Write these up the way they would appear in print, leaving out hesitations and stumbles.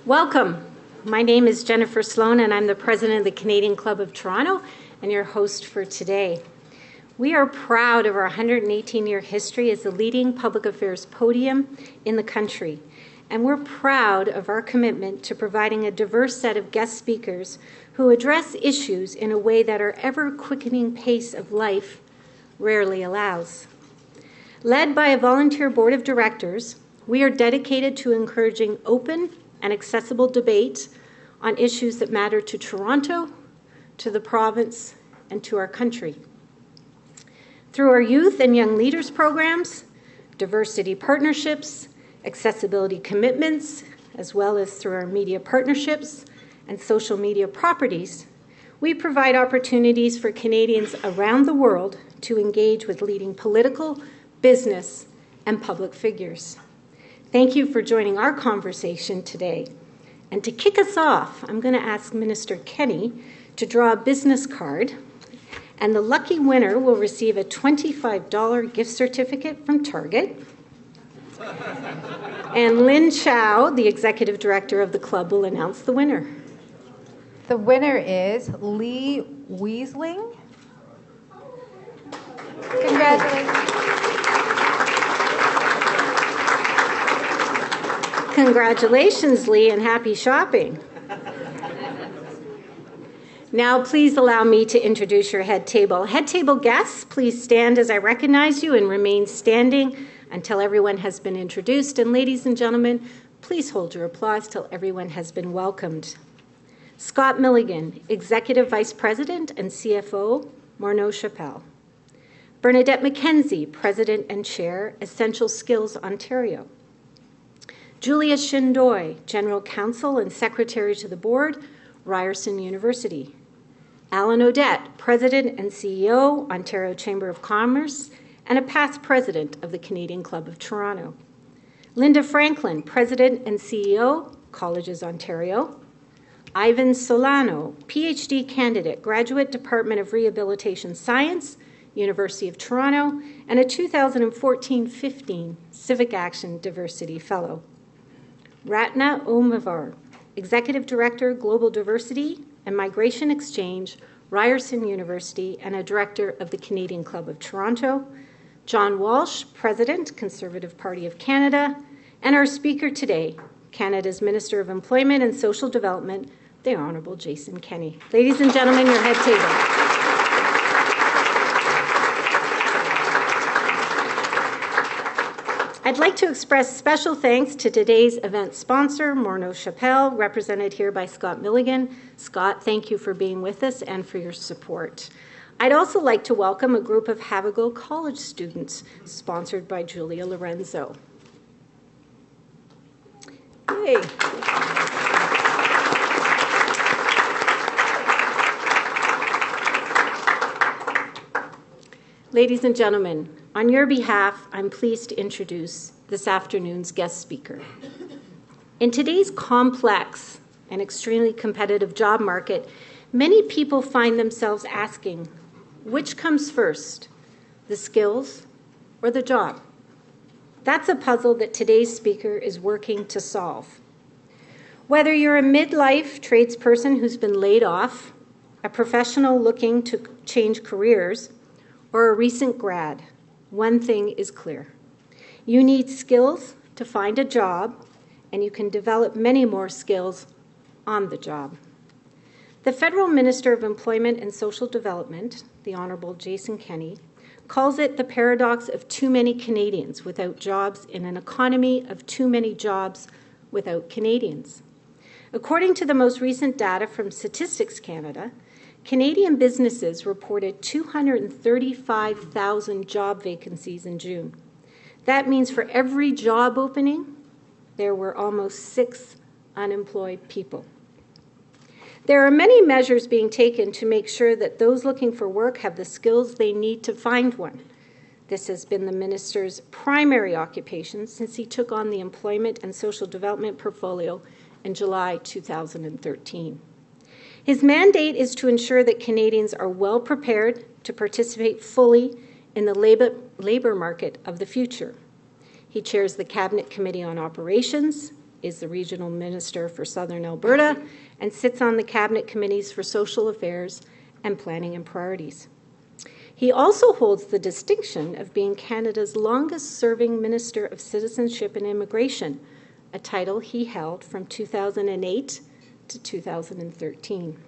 Welcome. My name is Jennifer Sloan, and I'm the president of the Canadian Club of Toronto and your host for today. We are proud of our 118-year history as the leading public affairs podium in the country, and we're proud of our commitment to providing a diverse set of guest speakers who address issues in a way that our ever-quickening pace of life rarely allows. Led by a volunteer board of directors, we are dedicated to encouraging open and accessible debate on issues that matter to Toronto, to the province, and to our country. Through our youth and young leaders programs, diversity partnerships, accessibility commitments, as well as through our media partnerships and social media properties, we provide opportunities for Canadians around the world to engage with leading political, business, and public figures. Thank you for joining our conversation today. And to kick us off, I'm going to ask Minister Kenney to draw a business card, and the lucky winner will receive a $25 gift certificate from Target. And Lynn Chow, the executive director of the club, will announce the winner. The winner is Lee Weisling. Congratulations. Congratulations, Lee, and happy shopping. Now, please allow me to introduce your head table. Head table guests, please stand as I recognize you and remain standing until everyone has been introduced. And ladies and gentlemen, please hold your applause till everyone has been welcomed. Scott Milligan, Executive Vice President and CFO, Morneau Chappelle. Bernadette McKenzie, President and Chair, Essential Skills Ontario. Julia Shindoy, General Counsel and Secretary to the Board, Ryerson University. Alan Odette, President and CEO, Ontario Chamber of Commerce, and a past president of the Canadian Club of Toronto. Linda Franklin, President and CEO, Colleges Ontario. Ivan Solano, PhD candidate, Graduate Department of Rehabilitation Science, University of Toronto, and a 2014-15 Civic Action Diversity Fellow. Ratna Omavar, Executive Director, Global Diversity and Migration Exchange, Ryerson University, and a Director of the Canadian Club of Toronto. John Walsh, President, Conservative Party of Canada, and our speaker today, Canada's Minister of Employment and Social Development, the Honourable Jason Kenney. Ladies and gentlemen, your head table. I'd like to express special thanks to today's event sponsor, Morneau Chappelle, represented here by Scott Milligan. Scott, thank you for being with us and for your support. I'd also like to welcome a group of Havergal College students, sponsored by Julia Lorenzo. Yay. Ladies and gentlemen, on your behalf, I'm pleased to introduce this afternoon's guest speaker. In today's complex and extremely competitive job market, many people find themselves asking, which comes first, the skills or the job? That's a puzzle that today's speaker is working to solve. Whether you're a midlife tradesperson who's been laid off, a professional looking to change careers, or a recent grad, one thing is clear. You need skills to find a job, and you can develop many more skills on the job. The Federal Minister of Employment and Social Development, the Honourable Jason Kenney, calls it the paradox of too many Canadians without jobs in an economy of too many jobs without Canadians. According to the most recent data from Statistics Canada, Canadian businesses reported 235,000 job vacancies in June. That means for every job opening, there were almost 6 unemployed people. There are many measures being taken to make sure that those looking for work have the skills they need to find one. This has been the minister's primary occupation since he took on the Employment and Social Development portfolio in July 2013. His mandate is to ensure that Canadians are well prepared to participate fully in the labor market of the future. He chairs the Cabinet Committee on Operations, is the Regional Minister for Southern Alberta and sits on the Cabinet Committees for Social Affairs and Planning and Priorities. He also holds the distinction of being Canada's longest-serving Minister of Citizenship and Immigration, a title he held from 2008 to 2013.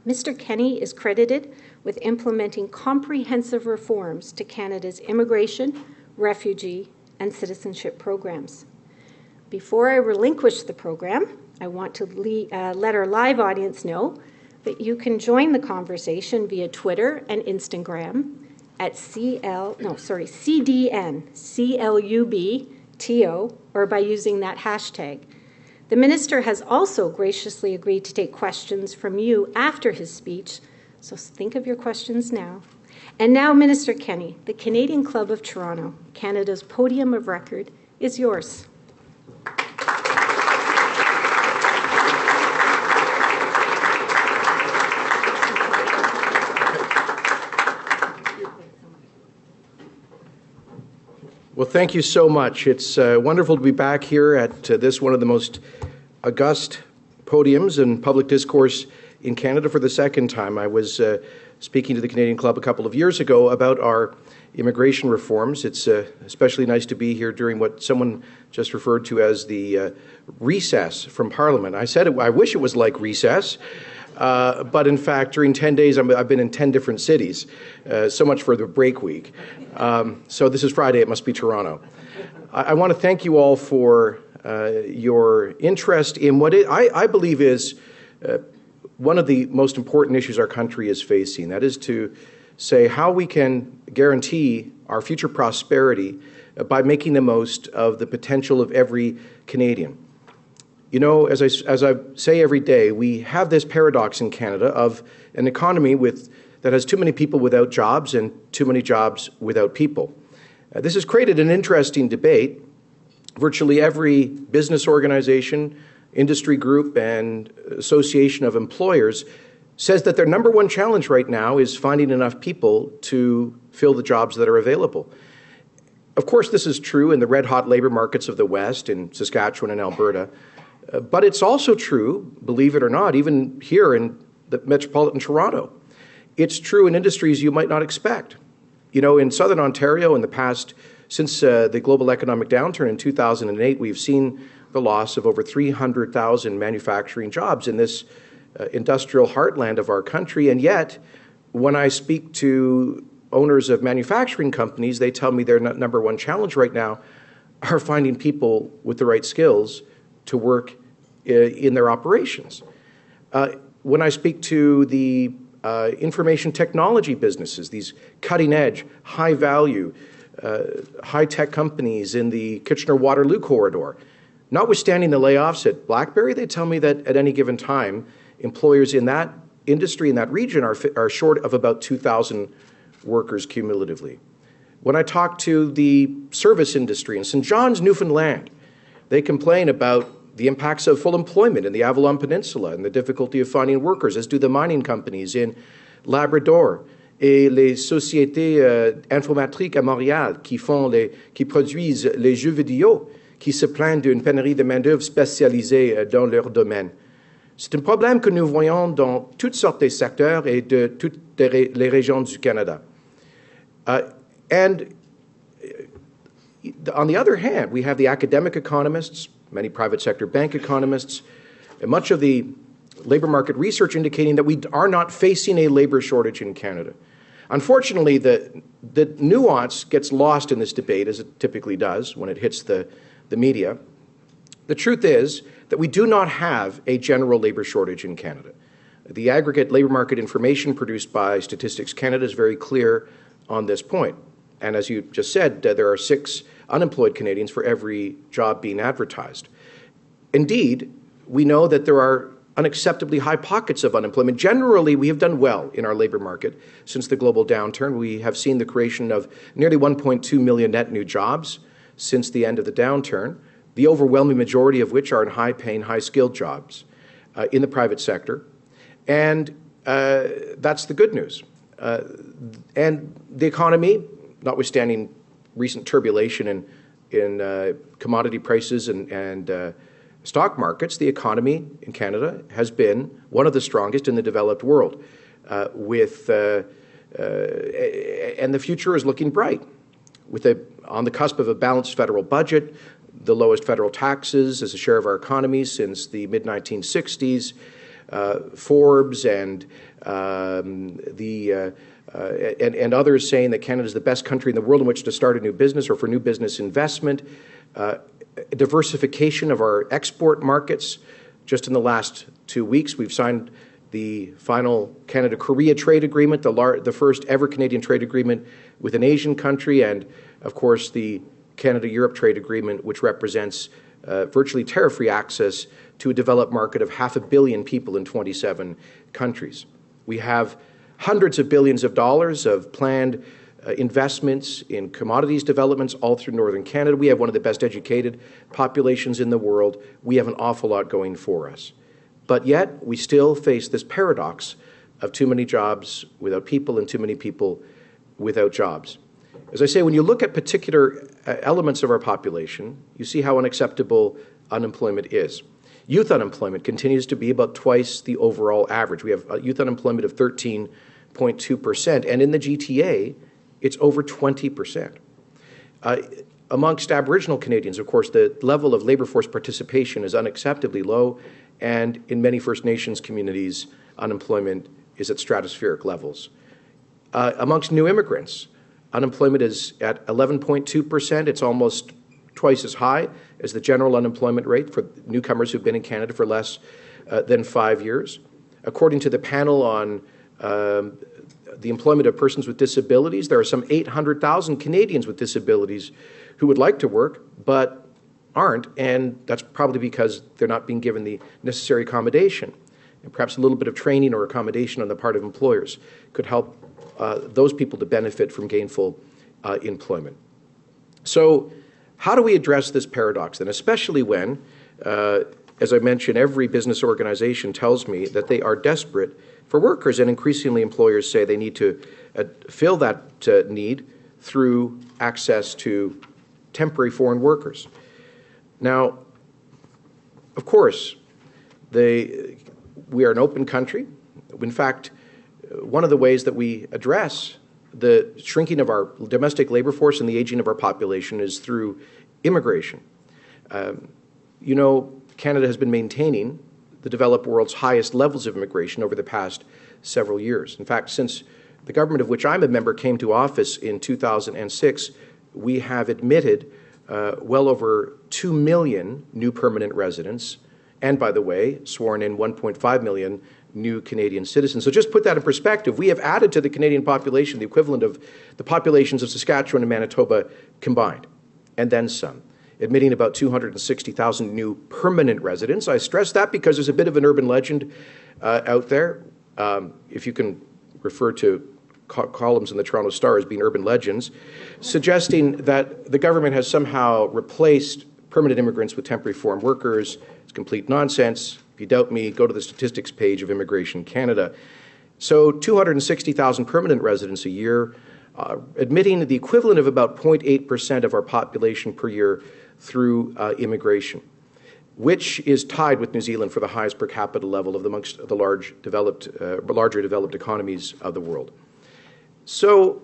Mr. Kenney is credited with implementing comprehensive reforms to Canada's immigration, refugee, and citizenship programs. Before I relinquish the program, I want to let our live audience know that you can join the conversation via Twitter and Instagram at CDN, or by using that hashtag. The Minister has also graciously agreed to take questions from you after his speech, so think of your questions now. And now, Minister Kenney, the Canadian Club of Toronto, Canada's podium of record, is yours. Well, thank you so much. It's wonderful to be back here at this one of the most august podiums and public discourse in Canada for the second time. I was speaking to the Canadian Club a couple of years ago about our immigration reforms. It's especially nice to be here during what someone just referred to as the recess from Parliament. I said I wish it was like recess. But in fact, during 10 days, I've been in 10 different cities. So much for the break week. So this is Friday. It must be Toronto. I want to thank you all for your interest in what I believe is one of the most important issues our country is facing. That is to say how we can guarantee our future prosperity by making the most of the potential of every Canadian. You know, as I say every day, we have this paradox in Canada of an economy that has too many people without jobs and too many jobs without people. This has created an interesting debate. Virtually every business organization, industry group, and association of employers says that their number one challenge right now is finding enough people to fill the jobs that are available. Of course, this is true in the red-hot labor markets of the West, in Saskatchewan and Alberta. But it's also true, believe it or not, even here in the metropolitan Toronto. It's true in industries you might not expect. You know, in Southern Ontario in the past, since the global economic downturn in 2008, we've seen the loss of over 300,000 manufacturing jobs in this industrial heartland of our country. And yet, when I speak to owners of manufacturing companies, they tell me their number one challenge right now are finding people with the right skills to work in their operations. When I speak to the information technology businesses, these cutting-edge, high-value, high-tech companies in the Kitchener-Waterloo corridor, notwithstanding the layoffs at BlackBerry, they tell me that at any given time, employers in that industry, in that region, are short of about 2,000 workers cumulatively. When I talk to the service industry in St. John's, Newfoundland, they complain about the impacts of full employment in the Avalon Peninsula and the difficulty of finding workers, as do the mining companies in Labrador et les sociétés informatiques à Montréal qui produisent les jeux vidéo, qui se plaignent d'une pénurie de main-d'œuvre spécialisée dans leur domaine. C'est un problème que nous voyons dans toutes sortes de secteurs et de toutes les régions du Canada. And on the other hand, we have the academic economists, many private sector bank economists, and much of the labor market research indicating that we are not facing a labor shortage in Canada. Unfortunately, the nuance gets lost in this debate, as it typically does when it hits the media. The truth is that we do not have a general labor shortage in Canada. The aggregate labor market information produced by Statistics Canada is very clear on this point. And as you just said, there are 6 unemployed Canadians for every job being advertised. Indeed, we know that there are unacceptably high pockets of unemployment. Generally, we have done well in our labor market since the global downturn. We have seen the creation of nearly 1.2 million net new jobs since the end of the downturn, the overwhelming majority of which are in high-paying, high-skilled jobs in the private sector. And that's the good news. And the economy, notwithstanding recent turbulence in commodity prices and stock markets, the economy in Canada has been one of the strongest in the developed world, and the future is looking bright. On the cusp of a balanced federal budget, the lowest federal taxes as a share of our economy since the mid-1960s, Forbes and others saying that Canada is the best country in the world in which to start a new business or for new business investment, diversification of our export markets. Just in the last 2 weeks, we've signed the final Canada-Korea trade agreement, the first ever Canadian trade agreement with an Asian country, and, of course, the Canada-Europe trade agreement, which represents virtually tariff-free access to a developed market of 500 million people in 27 countries. We have hundreds of billions of dollars of planned investments in commodities developments all through northern Canada. We have one of the best educated populations in the world. We have an awful lot going for us. But yet, we still face this paradox of too many jobs without people and too many people without jobs. As I say, when you look at particular elements of our population, you see how unacceptable unemployment is. Youth unemployment continues to be about twice the overall average. We have youth unemployment of 13.2%, and in the GTA, it's over 20%. Amongst Aboriginal Canadians, of course, the level of labour force participation is unacceptably low, and in many First Nations communities, unemployment is at stratospheric levels. Amongst new immigrants, unemployment is at 11.2%. It's almost twice as high as the general unemployment rate for newcomers who've been in Canada for less than 5 years. According to the panel on the employment of persons with disabilities, there are some 800,000 Canadians with disabilities who would like to work but aren't, and that's probably because they're not being given the necessary accommodation. And perhaps a little bit of training or accommodation on the part of employers could help those people to benefit from gainful employment. So how do we address this paradox then, especially when, as I mentioned, every business organization tells me that they are desperate for workers, and increasingly employers say they need to fill that need through access to temporary foreign workers. Now, of course, we are an open country. In fact, one of the ways that we address the shrinking of our domestic labor force and the aging of our population is through immigration. You know, Canada has been maintaining the developed world's highest levels of immigration over the past several years. In fact, since the government of which I'm a member came to office in 2006, we have admitted well over 2 million new permanent residents, and, by the way, sworn in 1.5 million new Canadian citizens. So just put that in perspective. We have added to the Canadian population the equivalent of the populations of Saskatchewan and Manitoba combined, and then some, admitting about 260,000 new permanent residents. I stress that because there's a bit of an urban legend out there, if you can refer to columns in the Toronto Star as being urban legends, suggesting that the government has somehow replaced permanent immigrants with temporary foreign workers. It's complete nonsense. If you doubt me, go to the statistics page of Immigration Canada. So 260,000 permanent residents a year, admitting the equivalent of about 0.8% of our population per year through immigration, which is tied with New Zealand for the highest per capita level of amongst the larger developed economies of the world. So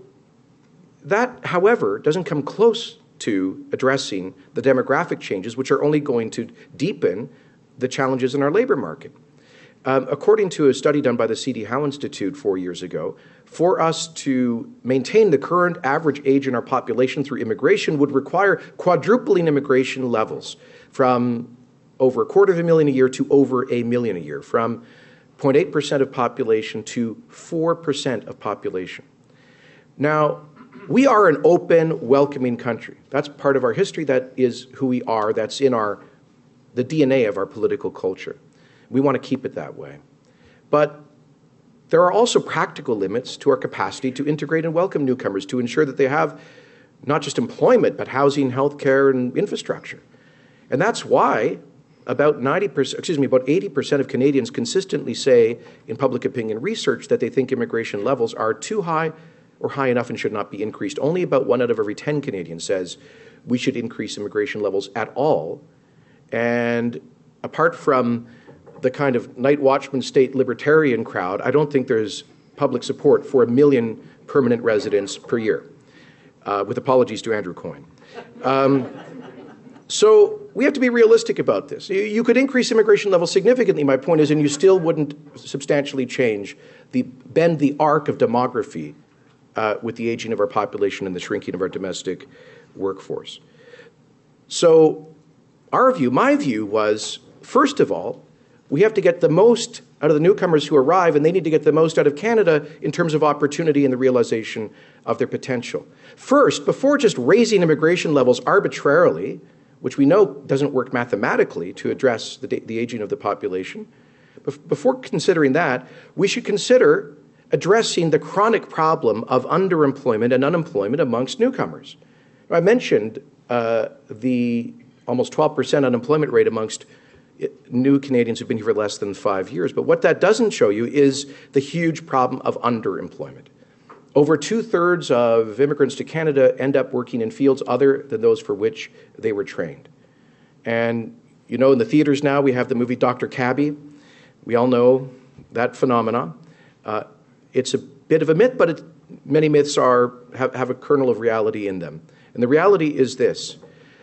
that, however, doesn't come close to addressing the demographic changes, which are only going to deepen the challenges in our labor market. According to a study done by the C.D. Howe Institute 4 years ago, for us to maintain the current average age in our population through immigration would require quadrupling immigration levels from over 250,000 a year to over 1 million a year, from 0.8% of population to 4% of population. Now, we are an open, welcoming country. That's part of our history. That is who we are. That's in the DNA of our political culture. We want to keep it that way. But there are also practical limits to our capacity to integrate and welcome newcomers, to ensure that they have not just employment, but housing, healthcare, and infrastructure. And that's why about 80% of Canadians consistently say in public opinion research that they think immigration levels are too high or high enough and should not be increased. Only about 1 out of every 10 Canadians says we should increase immigration levels at all. And apart from the kind of night watchman state libertarian crowd, I don't think there's public support for 1 million permanent residents per year, with apologies to Andrew Coyne. So we have to be realistic about this. You could increase immigration levels significantly, my point is, and you still wouldn't substantially bend the arc of demography with the aging of our population and the shrinking of our domestic workforce. So my view was, first of all, we have to get the most out of the newcomers who arrive, and they need to get the most out of Canada in terms of opportunity and the realization of their potential. First, before just raising immigration levels arbitrarily, which we know doesn't work mathematically to address the aging of the population, before considering that, we should consider addressing the chronic problem of underemployment and unemployment amongst newcomers. I mentioned the almost 12% unemployment rate amongst new Canadians who've been here for less than 5 years. But what that doesn't show you is the huge problem of underemployment. Over 2/3 of immigrants to Canada end up working in fields other than those for which they were trained. And, you know, in the theaters now we have the movie Dr. Cabby. We all know that phenomenon. It's a bit of a myth, but many myths have a kernel of reality in them. And the reality is this.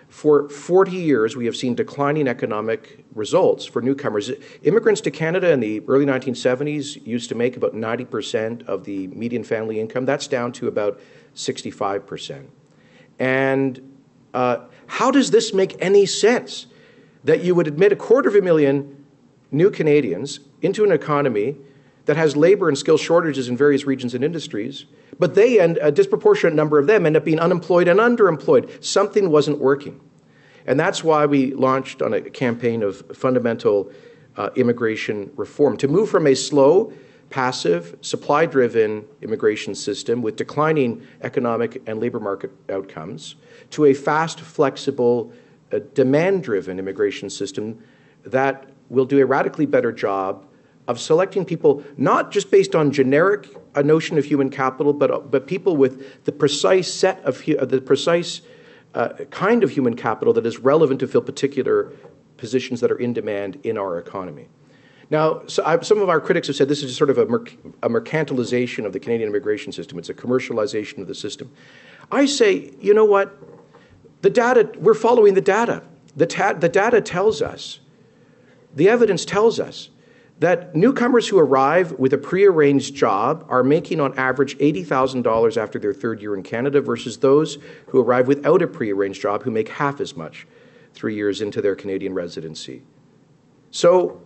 For 40 years, we have seen declining economic results for newcomers. Immigrants to Canada in the early 1970s used to make about 90% of the median family income. That's down to about 65%. And how does this make any sense? That you would admit 250,000 new Canadians into an economy that has labor and skill shortages in various regions and industries, but a disproportionate number of them end up being unemployed and underemployed. Something wasn't working. And that's why we launched on a campaign of fundamental immigration reform, to move from a slow, passive, supply-driven immigration system with declining economic and labor market outcomes to a fast, flexible, demand-driven immigration system that will do a radically better job of selecting people not just based on a notion of human capital, but people with the precise set of kind of human capital that is relevant to fill particular positions that are in demand in our economy. Now, some of our critics have said this is sort of a mercantilization of the Canadian immigration system. It's a commercialization of the system. I say, you know what? The data, we're following the data. The data tells us, the evidence tells us, that newcomers who arrive with a prearranged job are making on average $80,000 after their third year in Canada versus those who arrive without a prearranged job who make half as much 3 years into their Canadian residency. So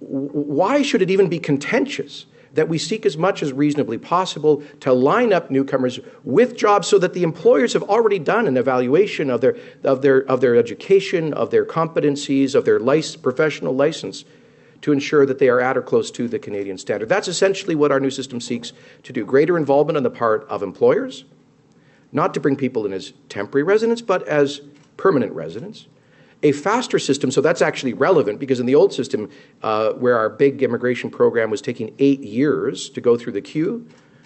why should it even be contentious that we seek as much as reasonably possible to line up newcomers with jobs so that the employers have already done an evaluation of their education, of their competencies, of their professional license, to ensure that they are at or close to the Canadian standard. That's essentially what our new system seeks to do. Greater involvement on the part of employers, not to bring people in as temporary residents, but as permanent residents. A faster system, so that's actually relevant, because in the old system, where our big immigration program was taking 8 years to go through the queue,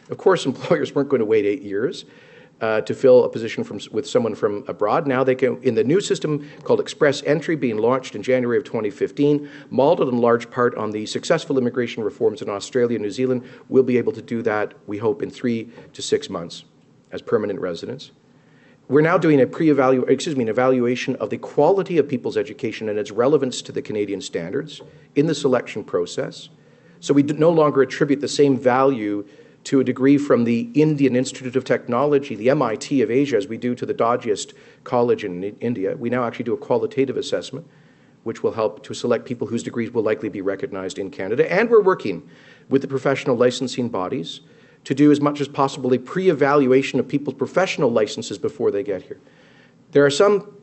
of course employers weren't going to wait 8 years to fill a position with someone from abroad. Now they can, in the new system called Express Entry, being launched in January of 2015, modeled in large part on the successful immigration reforms in Australia and New Zealand, we'll be able to do that, we hope, in 3 to 6 months as permanent residents. We're now doing an evaluation of the quality of people's education and its relevance to the Canadian standards in the selection process. So we no longer attribute the same value to a degree from the Indian Institute of Technology, the MIT of Asia, as we do to the dodgiest college in India. We now actually do a qualitative assessment, which will help to select people whose degrees will likely be recognized in Canada. And we're working with the professional licensing bodies to do as much as possible a pre-evaluation of people's professional licenses before they get here. There are some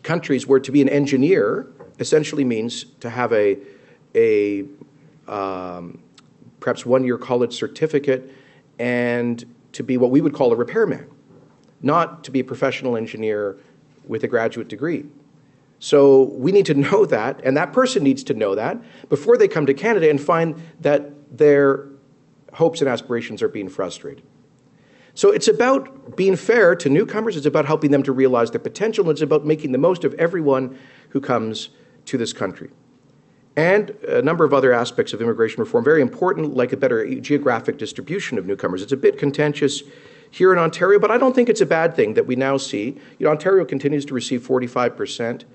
countries where to be an engineer essentially means to have a perhaps 1-year college certificate and to be what we would call a repairman, not to be a professional engineer with a graduate degree. So we need to know that, and that person needs to know that before they come to Canada and find that their hopes and aspirations are being frustrated. So it's about being fair to newcomers, it's about helping them to realize their potential, and it's about making the most of everyone who comes to this country. And a number of other aspects of immigration reform, very important, like a better geographic distribution of newcomers. It's a bit contentious here in Ontario, but I don't think it's a bad thing that we now see. Ontario continues to receive 45%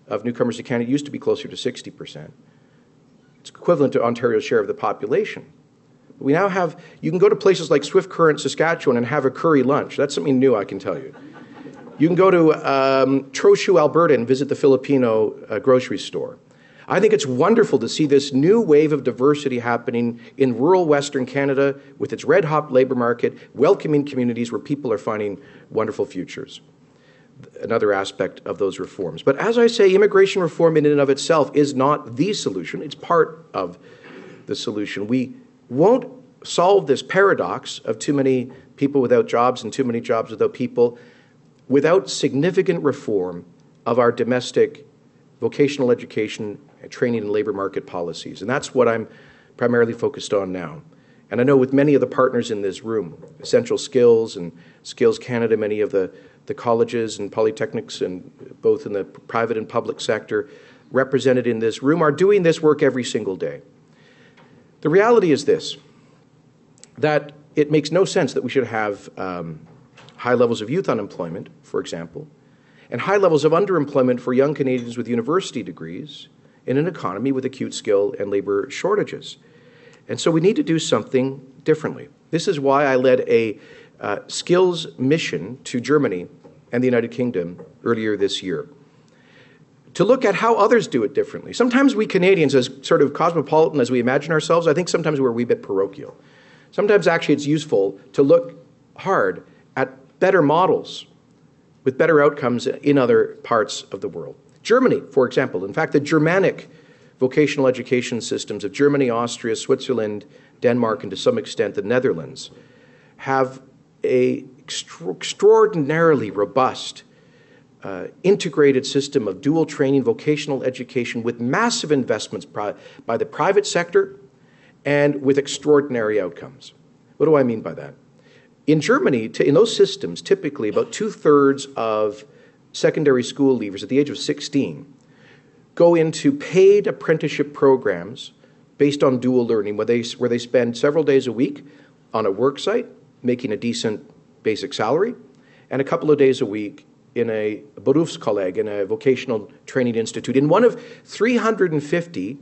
of newcomers to Canada. It used to be closer to 60%. It's equivalent to Ontario's share of the population. We now have, you can go to places like Swift Current, Saskatchewan, and have a curry lunch. That's something new, I can tell you. You can go to Trochu, Alberta, and visit the Filipino grocery store. I think it's wonderful to see this new wave of diversity happening in rural Western Canada with its red-hot labor market, welcoming communities where people are finding wonderful futures. Another aspect of those reforms. But as I say, immigration reform in and of itself is not the solution. It's part of the solution. We won't solve this paradox of too many people without jobs and too many jobs without people without significant reform of our domestic vocational education, training, and labor market policies. And that's what I'm primarily focused on now. And I know with many of the partners in this room, Essential Skills and Skills Canada, many of the colleges and polytechnics, and both in the private and public sector represented in this room, are doing this work every single day. The reality is this, that it makes no sense that we should have high levels of youth unemployment, for example, and high levels of underemployment for young Canadians with university degrees in an economy with acute skill and labor shortages. And so we need to do something differently. This is why I led a skills mission to Germany and the United Kingdom earlier this year, to look at how others do it differently. Sometimes we Canadians, as sort of cosmopolitan as we imagine ourselves, I think sometimes we're a wee bit parochial. Sometimes actually it's useful to look hard at better models with better outcomes in other parts of the world. Germany, for example, in fact, the Germanic vocational education systems of Germany, Austria, Switzerland, Denmark, and to some extent the Netherlands have an extraordinarily robust integrated system of dual training vocational education with massive investments by the private sector and with extraordinary outcomes. What do I mean by that? In Germany, in those systems, typically about 2/3 of secondary school leavers at the age of 16 go into paid apprenticeship programs based on dual learning, where they spend several days a week on a work site, making a decent basic salary, and a couple of days a week in a Berufskolleg, in a vocational training institute, in one of 350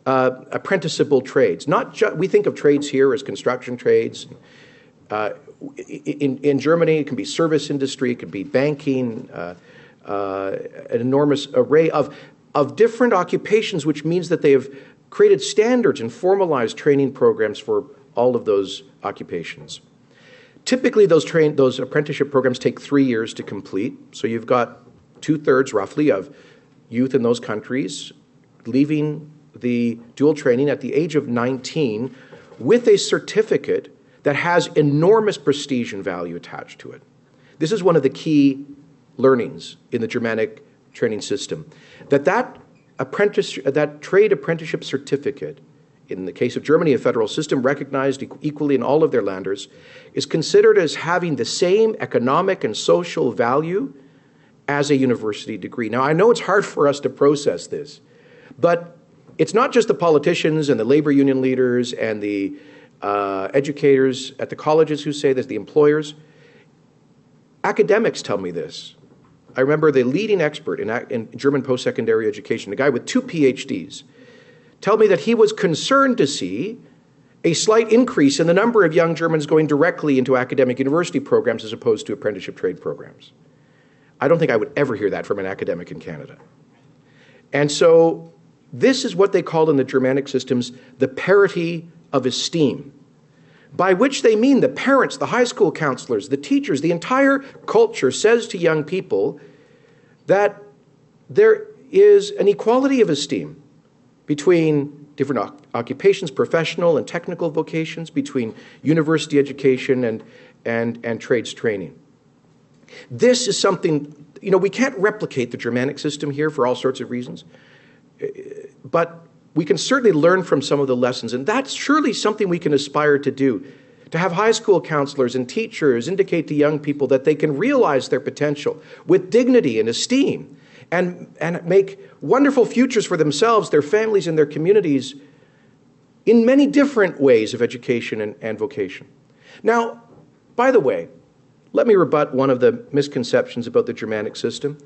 apprenticeable trades. We think of trades here as construction trades. In Germany, it can be service industry, it could be banking, an enormous array of different occupations, which means that they have created standards and formalized training programs for all of those occupations. Typically, those apprenticeship programs take 3 years to complete. So you've got 2/3, roughly, of youth in those countries leaving the dual training at the age of 19 with a certificate that has enormous prestige and value attached to it. This is one of the key learnings in the Germanic training system, that trade apprenticeship certificate, in the case of Germany, a federal system recognized equally in all of their landers, is considered as having the same economic and social value as a university degree. Now, I know it's hard for us to process this, but it's not just the politicians and the labor union leaders and the educators at the colleges who say this, the employers. Academics tell me this. I remember the leading expert in German post-secondary education, a guy with 2 PhDs, tell me that he was concerned to see a slight increase in the number of young Germans going directly into academic university programs as opposed to apprenticeship trade programs. I don't think I would ever hear that from an academic in Canada. And so this is what they call in the Germanic systems the parity of esteem, by which they mean the parents, the high school counselors, the teachers, the entire culture says to young people that there is an equality of esteem between different occupations, professional and technical vocations, between university education and trades training. This is something, we can't replicate the Germanic system here for all sorts of reasons, but we can certainly learn from some of the lessons, and that's surely something we can aspire to do, to have high school counselors and teachers indicate to young people that they can realize their potential with dignity and esteem, and make wonderful futures for themselves, their families, and their communities in many different ways of education and vocation. Now, by the way, let me rebut one of the misconceptions about the Germanic system.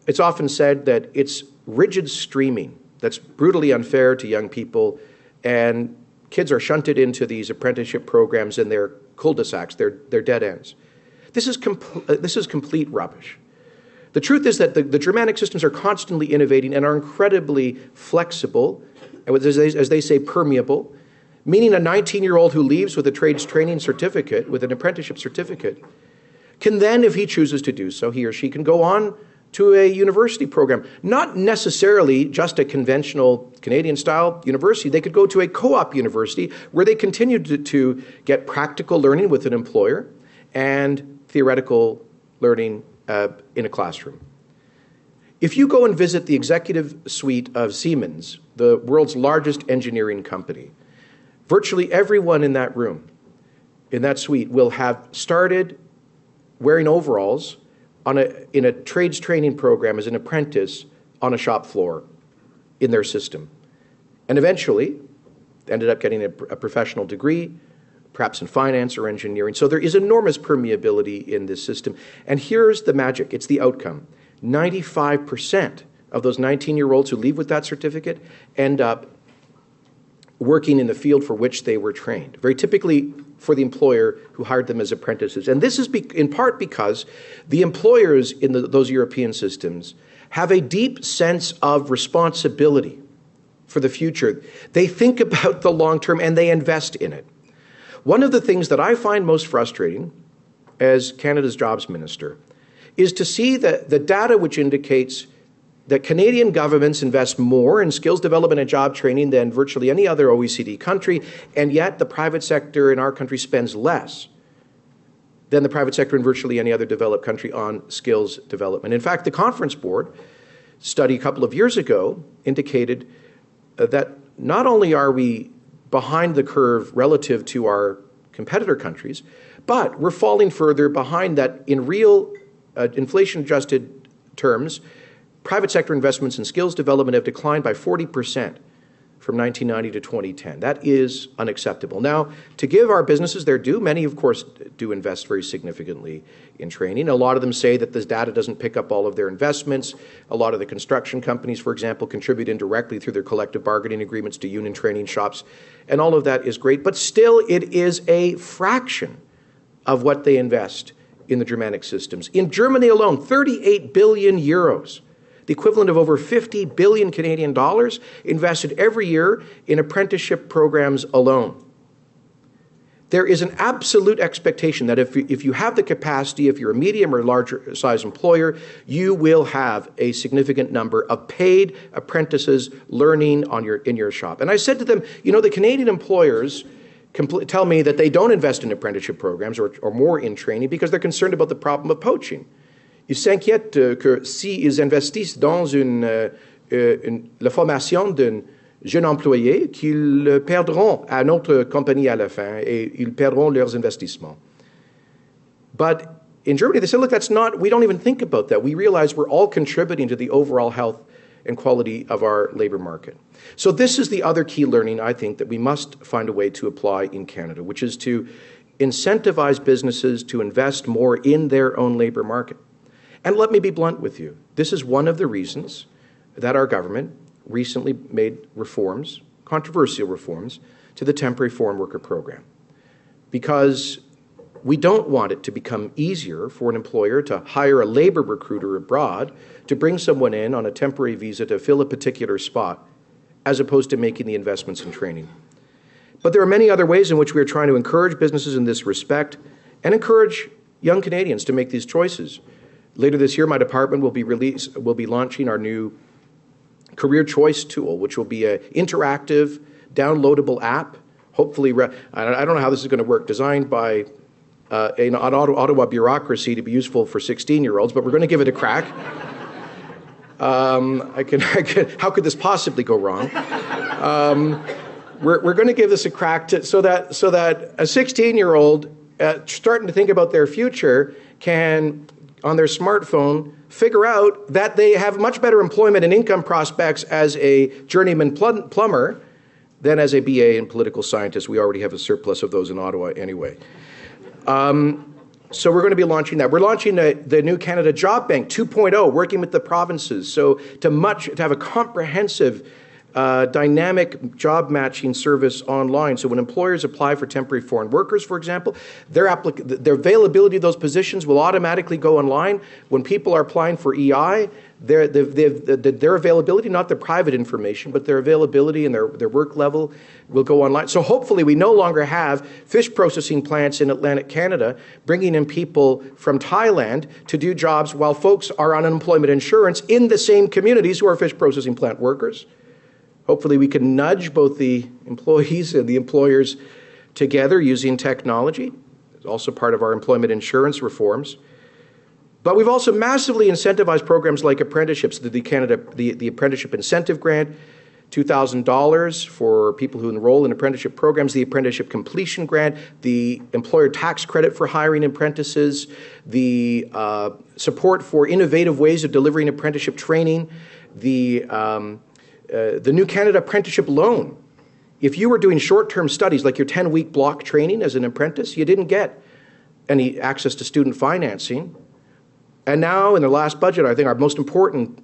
It's often said that it's rigid streaming that's brutally unfair to young people, and kids are shunted into these apprenticeship programs and their cul-de-sacs, their dead ends. This is complete rubbish. The truth is that the Germanic systems are constantly innovating and are incredibly flexible, as they say, permeable, meaning a 19-year-old who leaves with a trades training certificate, with an apprenticeship certificate, can then, if he chooses to do so, he or she can go on to a university program. Not necessarily just a conventional Canadian-style university. They could go to a co-op university where they continue to get practical learning with an employer and theoretical learning in a classroom. If you go and visit the executive suite of Siemens, the world's largest engineering company, virtually everyone in that room, in that suite, will have started wearing overalls in a trades training program as an apprentice on a shop floor in their system. And eventually ended up getting a professional degree, perhaps in finance or engineering. So there is enormous permeability in this system. And here's the magic. It's the outcome. 95% of those 19-year-olds who leave with that certificate end up working in the field for which they were trained, very typically for the employer who hired them as apprentices. And this is in part because the employers in those European systems have a deep sense of responsibility for the future. They think about the long term and they invest in it. One of the things that I find most frustrating as Canada's jobs minister is to see the data which indicates that Canadian governments invest more in skills development and job training than virtually any other OECD country, and yet the private sector in our country spends less than the private sector in virtually any other developed country on skills development. In fact, the Conference Board study a couple of years ago indicated that not only are we behind the curve relative to our competitor countries, but we're falling further behind that in real inflation-adjusted terms. Private sector investments in skills development have declined by 40% from 1990 to 2010. That is unacceptable. Now, to give our businesses their due, many, of course, do invest very significantly in training. A lot of them say that this data doesn't pick up all of their investments. A lot of the construction companies, for example, contribute indirectly through their collective bargaining agreements to union training shops. And all of that is great. But still, it is a fraction of what they invest in the Germanic systems. In Germany alone, 38 billion euros, the equivalent of over 50 billion Canadian dollars, invested every year in apprenticeship programs alone. There is an absolute expectation that if you have the capacity, if you're a medium or larger size employer, you will have a significant number of paid apprentices learning in your shop. And I said to them, you know, the Canadian employers tell me that they don't invest in apprenticeship programs or more in training because they're concerned about the problem of poaching. Ils s'inquiètent que s'ils investissent dans la formation d'un jeune employé, qu'ils perdront à notre compagnie à la fin et ils perdront leurs investissements. But in Germany, they said, look, we don't even think about that. We realize we're all contributing to the overall health and quality of our labor market. So this is the other key learning, I think, that we must find a way to apply in Canada, which is to incentivize businesses to invest more in their own labor market. And let me be blunt with you. This is one of the reasons that our government recently made reforms, controversial reforms, to the temporary foreign worker program. Because we don't want it to become easier for an employer to hire a labor recruiter abroad to bring someone in on a temporary visa to fill a particular spot, as opposed to making the investments in training. But there are many other ways in which we are trying to encourage businesses in this respect and encourage young Canadians to make these choices. Later this year, my department will be launching our new career choice tool, which will be an interactive, downloadable app. Hopefully, I don't know how this is going to work, designed by an Ottawa bureaucracy to be useful for 16-year-olds, but we're going to give it a crack. How could this possibly go wrong? We're going to give this a crack so that a 16-year-old starting to think about their future can on their smartphone figure out that they have much better employment and income prospects as a journeyman plumber than as a BA in political scientist. We already have a surplus of those in Ottawa anyway. So we're going to be launching that. We're launching the new Canada Job Bank 2.0, working with the provinces. So to have a comprehensive, dynamic job matching service online. So when employers apply for temporary foreign workers, for example, their availability of those positions will automatically go online. When people are applying for EI, their availability, not their private information, but their availability and their work level will go online. So hopefully we no longer have fish processing plants in Atlantic Canada bringing in people from Thailand to do jobs while folks are on unemployment insurance in the same communities who are fish processing plant workers. Hopefully we can nudge both the employees and the employers together using technology. It's also part of our employment insurance reforms. But we've also massively incentivized programs like apprenticeships, the Apprenticeship Incentive Grant, $2,000 for people who enroll in apprenticeship programs, the Apprenticeship Completion Grant, the Employer Tax Credit for hiring apprentices, the support for innovative ways of delivering apprenticeship training, the new Canada Apprenticeship Loan. If you were doing short-term studies like your 10-week block training as an apprentice, you didn't get any access to student financing. And now, in the last budget, I think our most important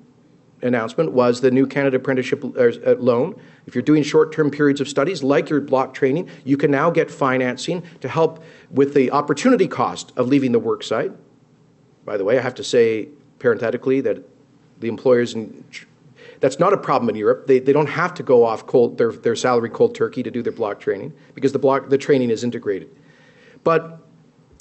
announcement was the new Canada Apprenticeship Loan. If you're doing short-term periods of studies, like your block training, you can now get financing to help with the opportunity cost of leaving the work site. By the way, I have to say, parenthetically, that the employers, that's not a problem in Europe. They don't have to go off their salary cold turkey to do their block training because the training is integrated. But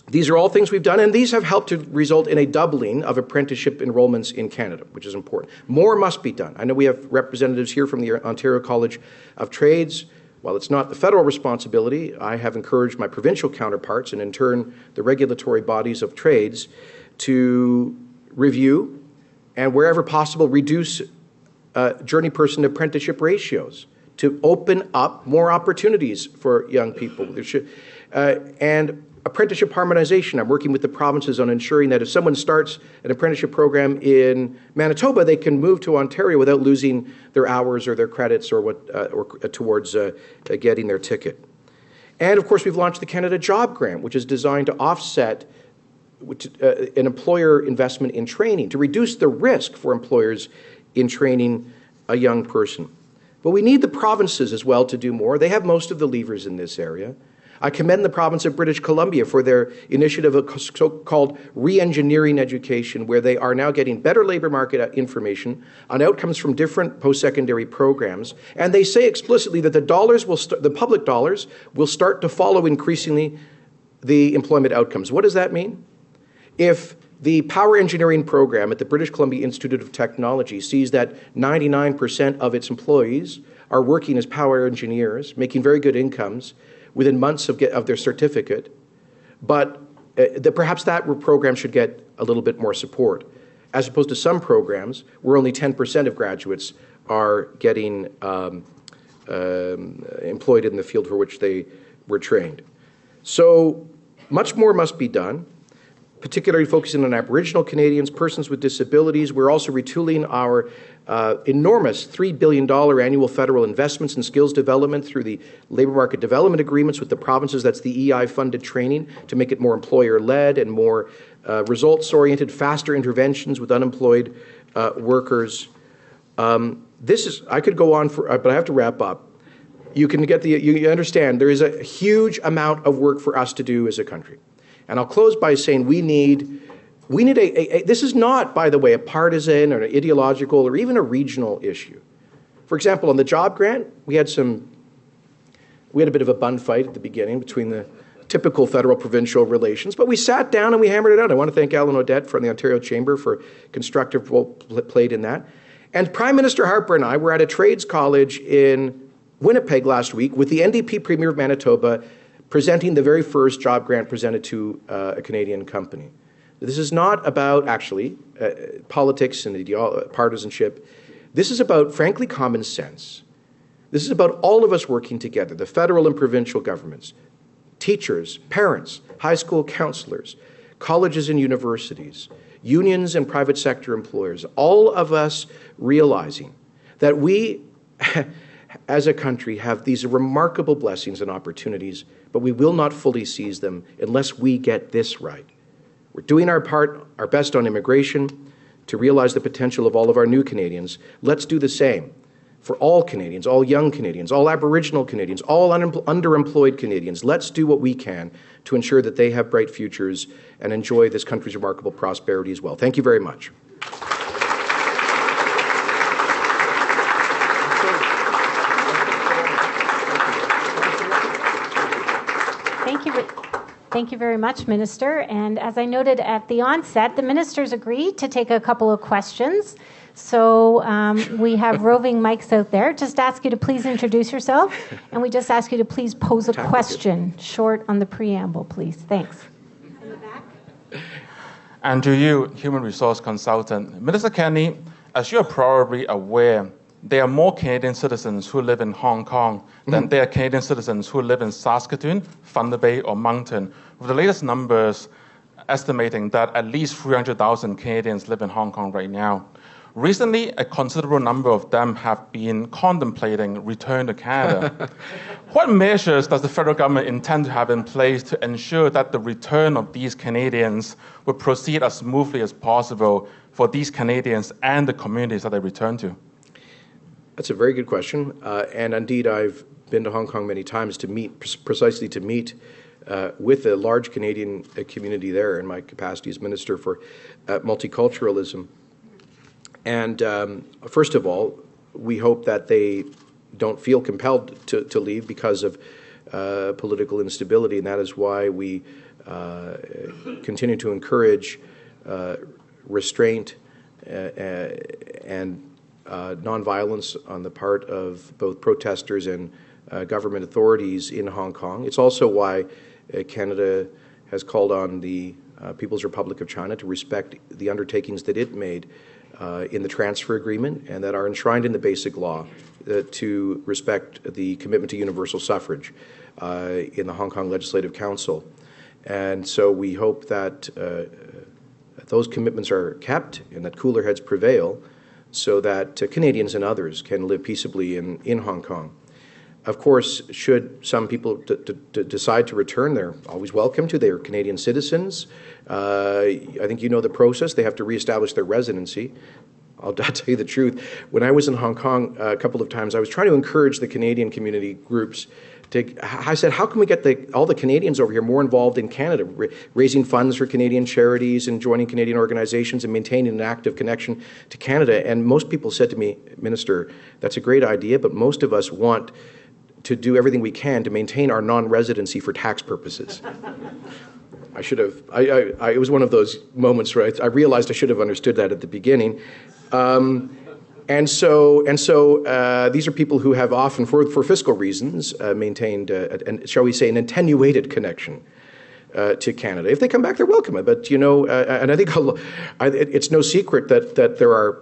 these are all things we've done, and these have helped to result in a doubling of apprenticeship enrollments in Canada, which is important. More must be done. I know we have representatives here from the Ontario College of Trades. While it's not the federal responsibility, I have encouraged my provincial counterparts and in turn the regulatory bodies of trades to review and wherever possible reduce journey person apprenticeship ratios to open up more opportunities for young people. And apprenticeship harmonization. I'm working with the provinces on ensuring that if someone starts an apprenticeship program in Manitoba, they can move to Ontario without losing their hours or their credits or towards getting their ticket. And of course, we've launched the Canada Job Grant, which is designed to offset an employer investment in training, to reduce the risk for employers in training a young person. But we need the provinces as well to do more. They have most of the levers in this area. I commend the province of British Columbia for their initiative of so-called re-engineering education, where they are now getting better labor market information on outcomes from different post-secondary programs. And they say explicitly that the public dollars will start to follow increasingly the employment outcomes. What does that mean? If the power engineering program at the British Columbia Institute of Technology sees that 99% of its employees are working as power engineers, making very good incomes, within months of their certificate, but perhaps that program should get a little bit more support, as opposed to some programs where only 10% of graduates are getting employed in the field for which they were trained. So much more must be done, particularly focusing on Aboriginal Canadians, persons with disabilities. We're also retooling our enormous $3 billion annual federal investments in skills development through the labour market development agreements with the provinces. That's the EI-funded training to make it more employer-led and more results-oriented, faster interventions with unemployed workers. I could go on, but I have to wrap up. You understand there is a huge amount of work for us to do as a country. And I'll close by saying we need this is not, by the way, a partisan or an ideological or even a regional issue. For example, on the job grant, we had a bit of a bun fight at the beginning between the typical federal-provincial relations, but we sat down and we hammered it out. I want to thank Alan Odette from the Ontario Chamber for constructive role played in that. And Prime Minister Harper and I were at a trades college in Winnipeg last week with the NDP Premier of Manitoba presenting the very first job grant presented to a Canadian company. This is not about, actually, politics and partisanship. This is about, frankly, common sense. This is about all of us working together, the federal and provincial governments, teachers, parents, high school counselors, colleges and universities, unions and private sector employers, all of us realizing that we, as a country, have these remarkable blessings and opportunities, but we will not fully seize them unless we get this right. We're doing our part, our best on immigration to realize the potential of all of our new Canadians. Let's do the same for all Canadians, all young Canadians, all Aboriginal Canadians, all underemployed Canadians. Let's do what we can to ensure that they have bright futures and enjoy this country's remarkable prosperity as well. Thank you very much. Thank you very much, Minister. And as I noted at the onset, the ministers agreed to take a couple of questions. So we have roving mics out there. Just ask you to please introduce yourself, and we just ask you to please pose a question, short on the preamble, please. Thanks. In the back. And to you, Human Resource Consultant. Minister Kenney, as you are probably aware, there are more Canadian citizens who live in Hong Kong than there are Canadian citizens who live in Saskatoon, Thunder Bay, or Moncton, with the latest numbers estimating that at least 300,000 Canadians live in Hong Kong right now. Recently, a considerable number of them have been contemplating return to Canada. What measures does the federal government intend to have in place to ensure that the return of these Canadians will proceed as smoothly as possible for these Canadians and the communities that they return to? That's a very good question, and indeed I've been to Hong Kong many times to meet, precisely to meet with a large Canadian community there in my capacity as Minister for Multiculturalism. And first of all, we hope that they don't feel compelled to leave because of political instability, and that is why we continue to encourage restraint and nonviolence on the part of both protesters and government authorities in Hong Kong. It's also why Canada has called on the People's Republic of China to respect the undertakings that it made in the transfer agreement and that are enshrined in the basic law to respect the commitment to universal suffrage in the Hong Kong Legislative Council. And so we hope that those commitments are kept and that cooler heads prevail so that Canadians and others can live peaceably in Hong Kong. Of course, should some people decide to return, they're always welcome to. They are Canadian citizens. I think you know the process. They have to reestablish their residency. I'll tell you the truth. When I was in Hong Kong a couple of times, I was trying to encourage the Canadian community groups. I said, how can we get all the Canadians over here more involved in Canada, raising funds for Canadian charities and joining Canadian organizations and maintaining an active connection to Canada? And most people said to me, Minister, that's a great idea, but most of us want to do everything we can to maintain our non-residency for tax purposes. I should have, it was one of those moments where I realized I should have understood that at the beginning. And so these are people who have often, for fiscal reasons, maintained, shall we say, an attenuated connection to Canada. If they come back, they're welcome. But, you know, and I think it's no secret that there are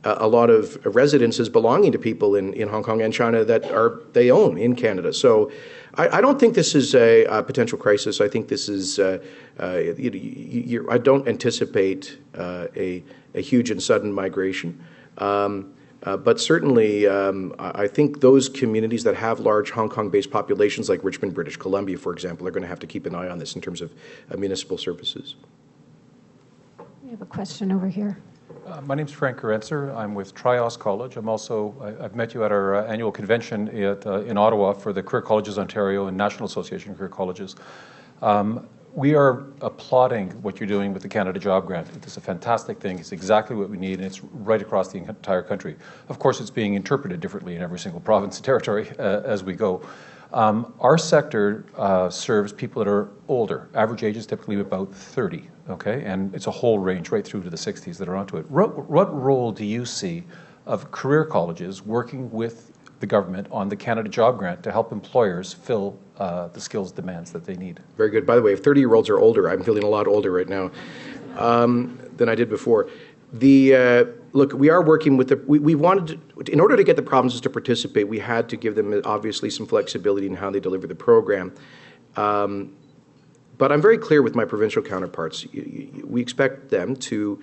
a lot of residences belonging to people in Hong Kong and China that they own in Canada. So I don't think this is a potential crisis. I think this is, I don't anticipate a huge and sudden migration. But certainly, I think those communities that have large Hong Kong-based populations, like Richmond, British Columbia, for example, are going to have to keep an eye on this in terms of municipal services. We have a question over here. My name's Frank Gerenzer. I'm with Trios College. I've met you at our annual convention in Ottawa for the Career Colleges Ontario and National Association of Career Colleges. We are applauding what you're doing with the Canada Job Grant. It's a fantastic thing. It's exactly what we need, and it's right across the entire country. Of course, it's being interpreted differently in every single province and territory as we go. Our sector serves people that are older. Average age is typically about 30, okay? And it's a whole range right through to the 60s that are onto it. What role do you see of career colleges working with the government on the Canada Job Grant to help employers fill the skills demands that they need? Very good. By the way, if 30-year-olds are older, I'm feeling a lot older right now than I did before. Look, we are working with we wanted to, in order to get the provinces to participate, we had to give them obviously some flexibility in how they deliver the program. But But I'm very clear with my provincial counterparts. We expect them to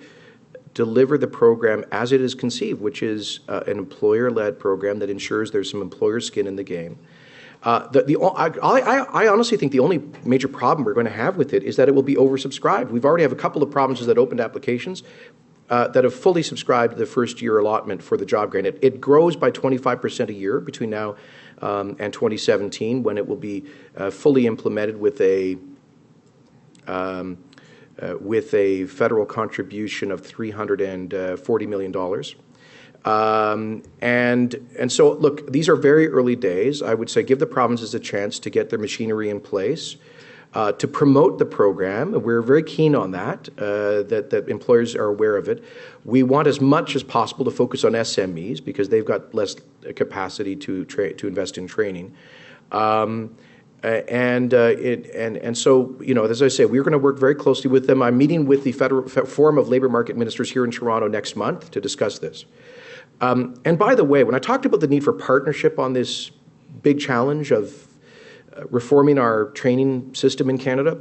deliver the program as it is conceived, which is an employer-led program that ensures there's some employer skin in the game. I honestly think the only major problem we're going to have with it is that it will be oversubscribed. We've already have a couple of provinces that opened applications that have fully subscribed the first year allotment for the job grant. It grows by 25% a year between now and 2017, when it will be fully implemented with a federal contribution of $340 million. And so, look, these are very early days. I would say give the provinces a chance to get their machinery in place, to promote the program. We're very keen on that, that employers are aware of it. We want as much as possible to focus on SMEs because they've got less capacity to invest in training. And so, you know, as I say, we're going to work very closely with them. I'm meeting with the Federal Forum of Labour Market Ministers here in Toronto next month to discuss this. And by the way, when I talked about the need for partnership on this big challenge of reforming our training system in Canada,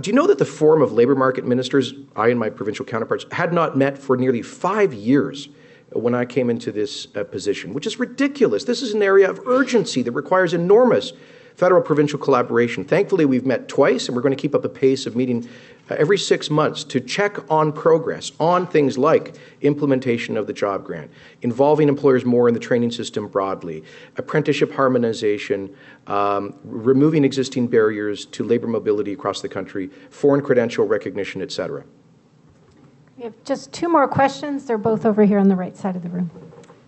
do you know that the Forum of Labour Market Ministers, I and my provincial counterparts, had not met for nearly 5 years when I came into this position, which is ridiculous. This is an area of urgency that requires enormous federal-provincial collaboration. Thankfully, we've met twice, and we're going to keep up a pace of meeting every 6 months to check on progress on things like implementation of the job grant, involving employers more in the training system broadly, apprenticeship harmonization, removing existing barriers to labor mobility across the country, foreign credential recognition, et cetera. We have just 2 more questions. They're both over here on the right side of the room.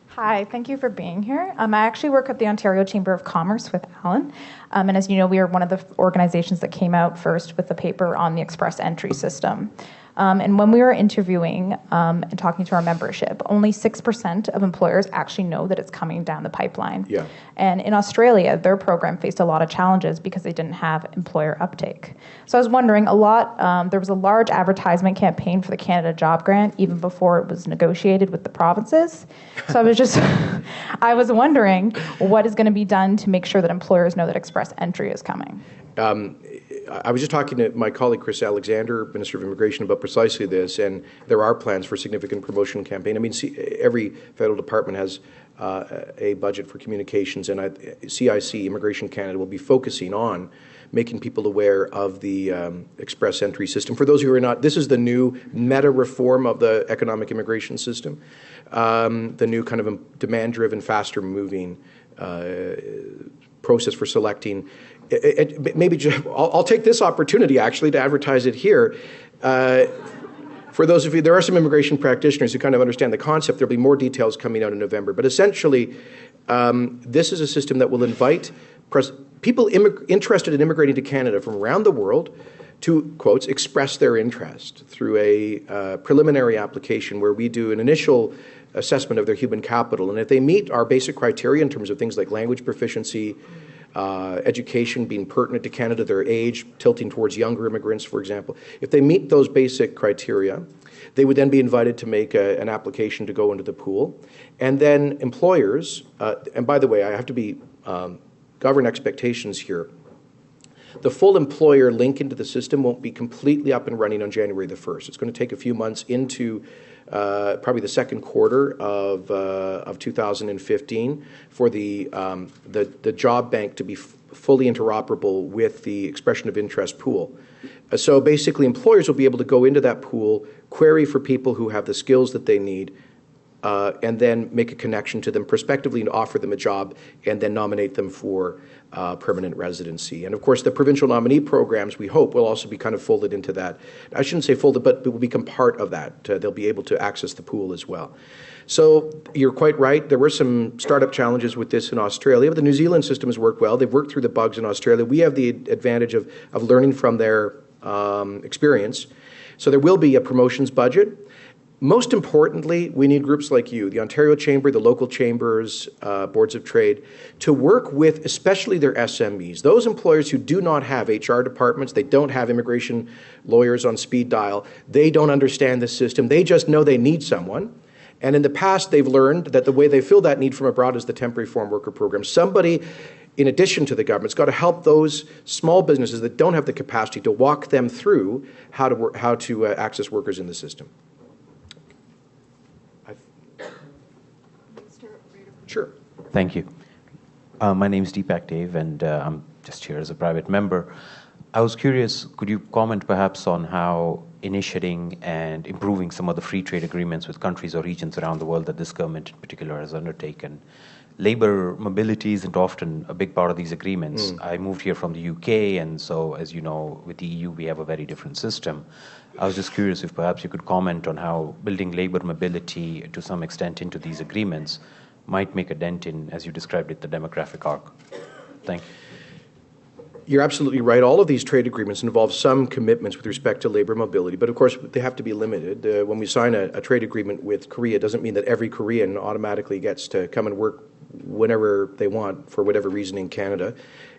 Hi, thank you for being here. I actually work at the Ontario Chamber of Commerce with Alan. And as you know, we are one of the organizations that came out first with the paper on the express entry system. And when we were interviewing and talking to our membership, only 6% of employers actually know that it's coming down the pipeline. Yeah. And in Australia, their program faced a lot of challenges because they didn't have employer uptake. So I was wondering, there was a large advertisement campaign for the Canada Job Grant even before it was negotiated with the provinces. So I was wondering what is going to be done to make sure that employers know that express entry is coming. I was just talking to my colleague Chris Alexander, Minister of Immigration, about precisely this, and there are plans for a significant promotion campaign. I mean, every federal department has a budget for communications, and CIC, Immigration Canada, will be focusing on making people aware of the express entry system. For those who are not, this is the new meta reform of the economic immigration system, the new kind of demand-driven, faster-moving process for selecting. I'll take this opportunity actually to advertise it here. For those of you, there are some immigration practitioners who kind of understand the concept. There'll be more details coming out in November. But essentially, this is a system that will invite people interested in immigrating to Canada from around the world to, quotes, express their interest through a preliminary application where we do an initial assessment of their human capital. And if they meet our basic criteria in terms of things like language proficiency, education being pertinent to Canada, their age, tilting towards younger immigrants, for example. If they meet those basic criteria, they would then be invited to make an application to go into the pool. And then employers, and by the way, I have to govern expectations here. The full employer link into the system won't be completely up and running on January the 1st. It's going to take a few months into probably the second quarter of 2015 for the job bank to be fully interoperable with the expression of interest pool. So basically, employers will be able to go into that pool, query for people who have the skills that they need, and then make a connection to them prospectively and offer them a job, and then nominate them for permanent residency. And of course, the provincial nominee programs, we hope, will also be kind of folded into that. I shouldn't say folded, but will become part of that. They'll be able to access the pool as well. So you're quite right. There were some startup challenges with this in Australia, but the New Zealand system has worked well. They've worked through the bugs in Australia. We have the advantage of learning from their experience. So there will be a promotions budget. Most importantly, we need groups like you, the Ontario Chamber, the local chambers, boards of trade, to work with especially their SMEs, those employers who do not have HR departments, they don't have immigration lawyers on speed dial, they don't understand the system, they just know they need someone. And in the past, they've learned that the way they fill that need from abroad is the temporary foreign worker program. Somebody, in addition to the government's got to help those small businesses that don't have the capacity to walk them through how to access workers in the system. Sure. Thank you. My name is Deepak Dev, and I'm just here as a private member. I was curious, could you comment perhaps on how initiating and improving some of the free trade agreements with countries or regions around the world that this government in particular has undertaken? Labor mobility isn't often a big part of these agreements. I moved here from the UK, and so, as you know, with the EU, we have a very different system. I was just curious if perhaps you could comment on how building labor mobility to some extent into these agreements might make a dent in, as you described it, the demographic arc. Thank you. You're absolutely right. All of these trade agreements involve some commitments with respect to labor mobility, but of course they have to be limited. When we sign a trade agreement with Korea, it doesn't mean that every Korean automatically gets to come and work whenever they want for whatever reason in Canada.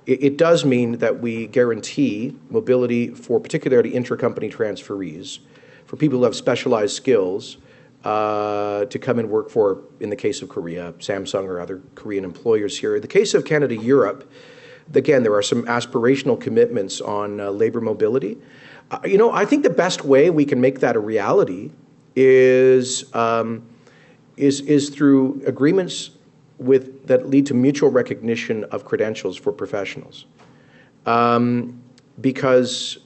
It does mean that we guarantee mobility for particularly intercompany transferees, for people who have specialized skills to come and work for, in the case of Korea, Samsung or other Korean employers here. In the case of Canada-Europe, again, there are some aspirational commitments on labor mobility. I think the best way we can make that a reality is through agreements that lead to mutual recognition of credentials for professionals. Because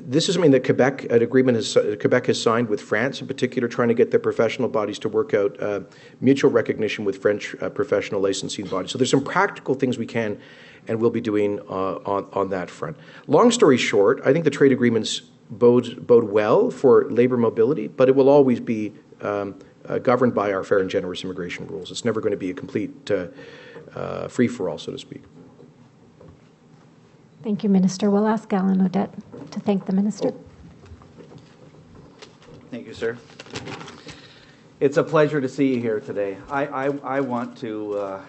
this is something that Quebec has signed with France, in particular, trying to get their professional bodies to work out mutual recognition with French professional licensing bodies. So there's some practical things we can and will be doing on that front. Long story short, I think the trade agreements bode well for labor mobility, but it will always be governed by our fair and generous immigration rules. It's never going to be a complete free-for-all, so to speak. Thank you, Minister. We'll ask Alan Odette to thank the Minister. Thank you, sir. It's a pleasure to see you here today. I want to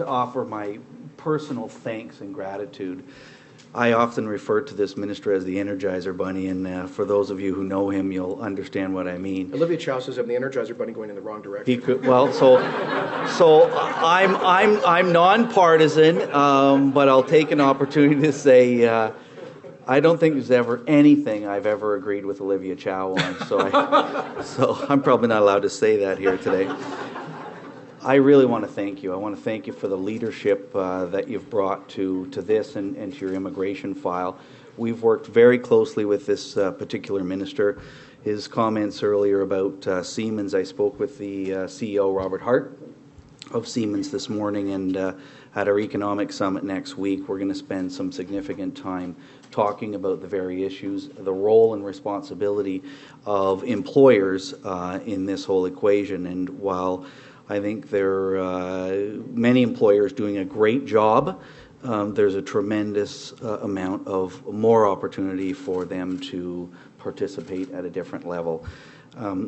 offer my personal thanks and gratitude. I often refer to this minister as the Energizer Bunny, and for those of you who know him, you'll understand what I mean. Olivia Chow says I'm the Energizer Bunny going in the wrong direction. He could, well, so I'm nonpartisan, but I'll take an opportunity to say I don't think there's ever anything I've ever agreed with Olivia Chow on. So I'm probably not allowed to say that here today. I really want to thank you. I want to thank you for the leadership that you've brought to this and to your immigration file. We've worked very closely with this particular minister. His comments earlier about Siemens, I spoke with the CEO, Robert Hart, of Siemens this morning, and at our economic summit next week, we're going to spend some significant time talking about the very issues, the role and responsibility of employers in this whole equation. And while I think there are many employers doing a great job, there's a tremendous amount of more opportunity for them to participate at a different level.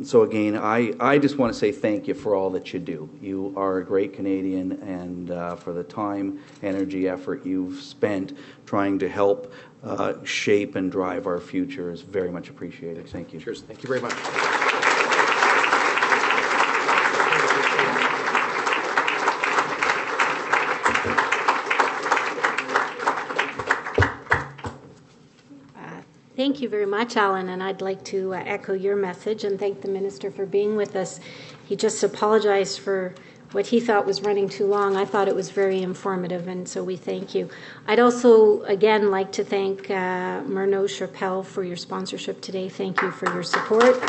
So again, I just want to say thank you for all that you do. You are a great Canadian, and for the time, energy, effort you've spent trying to help shape and drive our future is very much appreciated. Thank you. Cheers. Thank you very much. Thank you very much, Alan, and I'd like to echo your message and thank the Minister for being with us. He just apologized for what he thought was running too long. I thought it was very informative, and so we thank you. I'd also, again, like to thank Myrno Chappelle for your sponsorship today. Thank you for your support.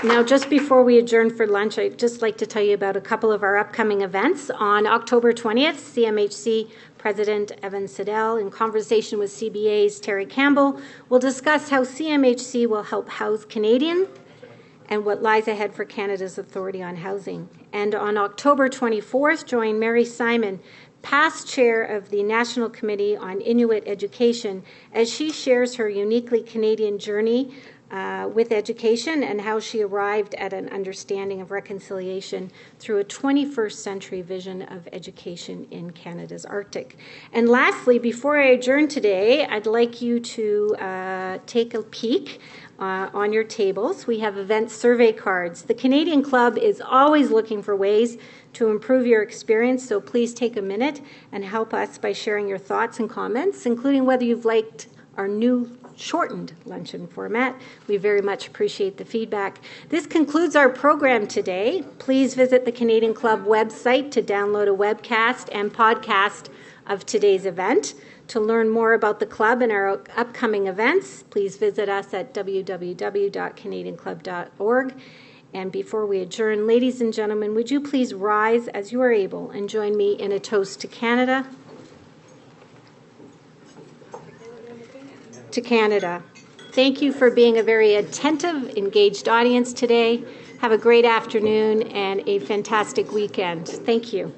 Now, just before we adjourn for lunch, I'd just like to tell you about a couple of our upcoming events. On October 20th, CMHC President Evan Siddell, in conversation with CBA's Terry Campbell, will discuss how CMHC will help house Canadians and what lies ahead for Canada's Authority on Housing. And on October 24th, join Mary Simon, past chair of the National Committee on Inuit Education, as she shares her uniquely Canadian journey with education and how she arrived at an understanding of reconciliation through a 21st century vision of education in Canada's Arctic. And lastly, before I adjourn today, I'd like you to take a peek on your tables. We have event survey cards. The Canadian Club is always looking for ways to improve your experience, so please take a minute and help us by sharing your thoughts and comments, including whether you've liked our new shortened luncheon format. We very much appreciate the feedback. This concludes our program today. Please visit the Canadian Club website to download a webcast and podcast of today's event. To learn more about the club and our upcoming events, please visit us at www.canadianclub.org. And before we adjourn, ladies and gentlemen, would you please rise as you are able and join me in a toast to Canada? To Canada. Thank you for being a very attentive, engaged audience today. Have a great afternoon and a fantastic weekend. Thank you.